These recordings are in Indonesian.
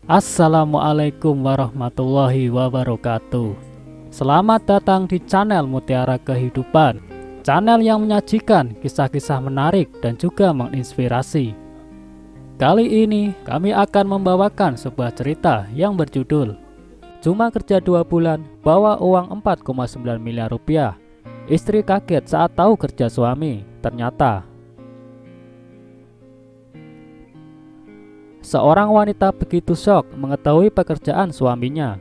Assalamualaikum warahmatullahi wabarakatuh. Selamat datang di channel Mutiara Kehidupan, channel yang menyajikan kisah-kisah menarik dan juga menginspirasi. Kali ini kami akan membawakan sebuah cerita yang berjudul Cuma Kerja 2 Bulan Bawa Uang 4,9 miliar rupiah. Istri kaget saat tahu kerja suami. Ternyata seorang wanita begitu syok mengetahui pekerjaan suaminya.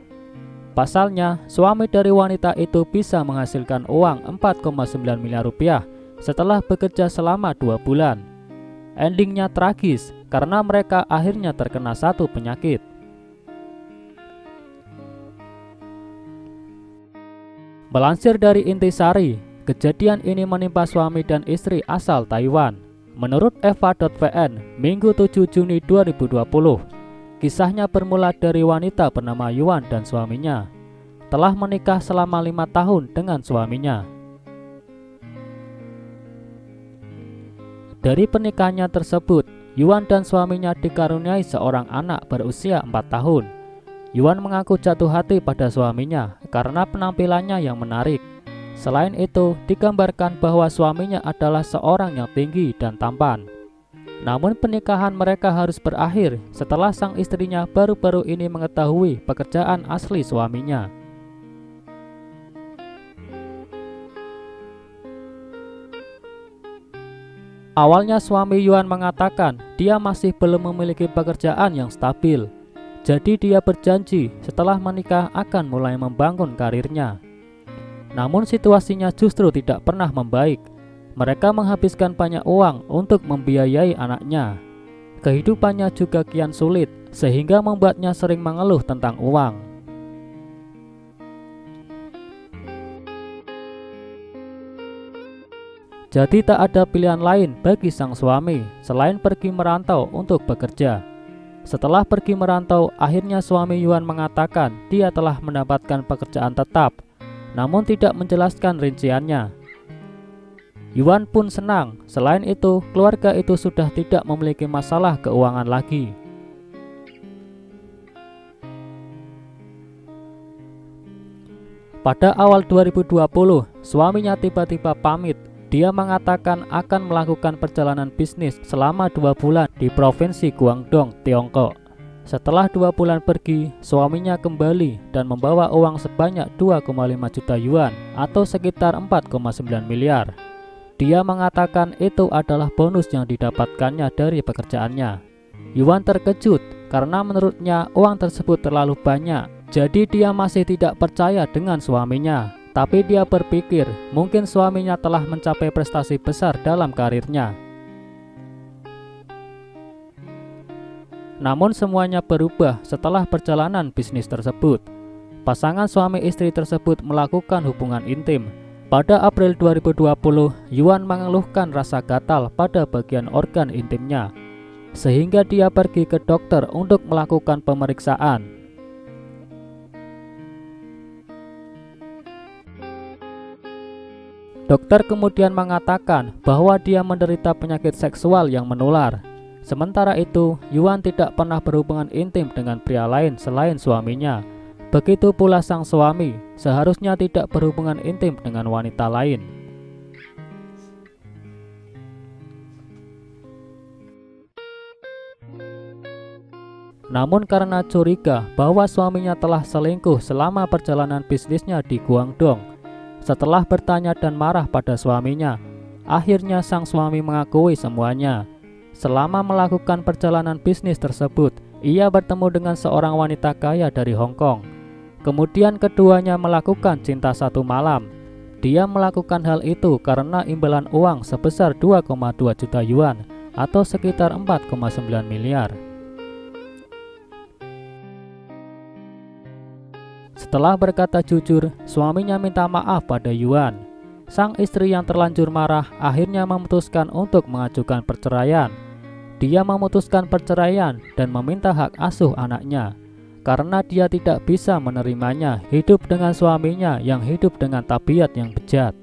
Pasalnya, suami dari wanita itu bisa menghasilkan uang 4,9 miliar rupiah setelah bekerja selama 2 bulan. Endingnya tragis karena mereka akhirnya terkena satu penyakit. Melansir dari Intisari, kejadian ini menimpa suami dan istri asal Taiwan. Menurut eva.vn, Minggu 7 Juni 2020, kisahnya bermula dari wanita bernama Yuan dan suaminya. Telah menikah selama 5 tahun dengan suaminya. Dari pernikahannya tersebut, Yuan dan suaminya dikaruniai seorang anak berusia 4 tahun. Yuan mengaku jatuh hati pada suaminya karena penampilannya yang menarik. Selain itu, digambarkan bahwa suaminya adalah seorang yang tinggi dan tampan. Namun pernikahan mereka harus berakhir setelah sang istrinya baru-baru ini mengetahui pekerjaan asli suaminya. Awalnya suami Yuan mengatakan dia masih belum memiliki pekerjaan yang stabil. Jadi dia berjanji setelah menikah akan mulai membangun karirnya. Namun situasinya justru tidak pernah membaik. Mereka menghabiskan banyak uang untuk membiayai anaknya. Kehidupannya juga kian sulit, sehingga membuatnya sering mengeluh tentang uang. Jadi tak ada pilihan lain bagi sang suami selain pergi merantau untuk bekerja. Setelah pergi merantau, akhirnya suami Yuan mengatakan dia telah mendapatkan pekerjaan tetap, namun tidak menjelaskan rinciannya. Yuan pun senang. Selain itu, keluarga itu sudah tidak memiliki masalah keuangan lagi. Pada awal 2020, suaminya tiba-tiba pamit. Dia mengatakan akan melakukan perjalanan bisnis selama 2 bulan di Provinsi Guangdong, Tiongkok. Setelah 2 bulan pergi, suaminya kembali dan membawa uang sebanyak 2,5 juta yuan atau sekitar 4,9 miliar. Dia mengatakan itu adalah bonus yang didapatkannya dari pekerjaannya. Yuan terkejut karena menurutnya uang tersebut terlalu banyak. Jadi dia masih tidak percaya dengan suaminya. Tapi dia berpikir mungkin suaminya telah mencapai prestasi besar dalam karirnya. Namun semuanya berubah setelah perjalanan bisnis tersebut. Pasangan suami istri tersebut melakukan hubungan intim. Pada April 2020, Yuan mengeluhkan rasa gatal pada bagian organ intimnya, sehingga dia pergi ke dokter untuk melakukan pemeriksaan. Dokter kemudian mengatakan bahwa dia menderita penyakit seksual yang menular. Sementara itu, Yuan tidak pernah berhubungan intim dengan pria lain selain suaminya. Begitu pula sang suami, seharusnya tidak berhubungan intim dengan wanita lain. Namun karena curiga bahwa suaminya telah selingkuh selama perjalanan bisnisnya di Guangdong, setelah bertanya dan marah pada suaminya, akhirnya sang suami mengakui semuanya. Selama melakukan perjalanan bisnis tersebut, ia bertemu dengan seorang wanita kaya dari Hong Kong. Kemudian keduanya melakukan cinta satu malam. Dia melakukan hal itu karena imbalan uang sebesar 2,2 juta yuan atau sekitar 4,9 miliar. Setelah berkata jujur, suaminya minta maaf pada Yuan. Sang istri yang terlanjur marah akhirnya memutuskan untuk mengajukan perceraian. Dia memutuskan perceraian dan meminta hak asuh anaknya karena dia tidak bisa menerimanya hidup dengan suaminya yang hidup dengan tabiat yang bejat.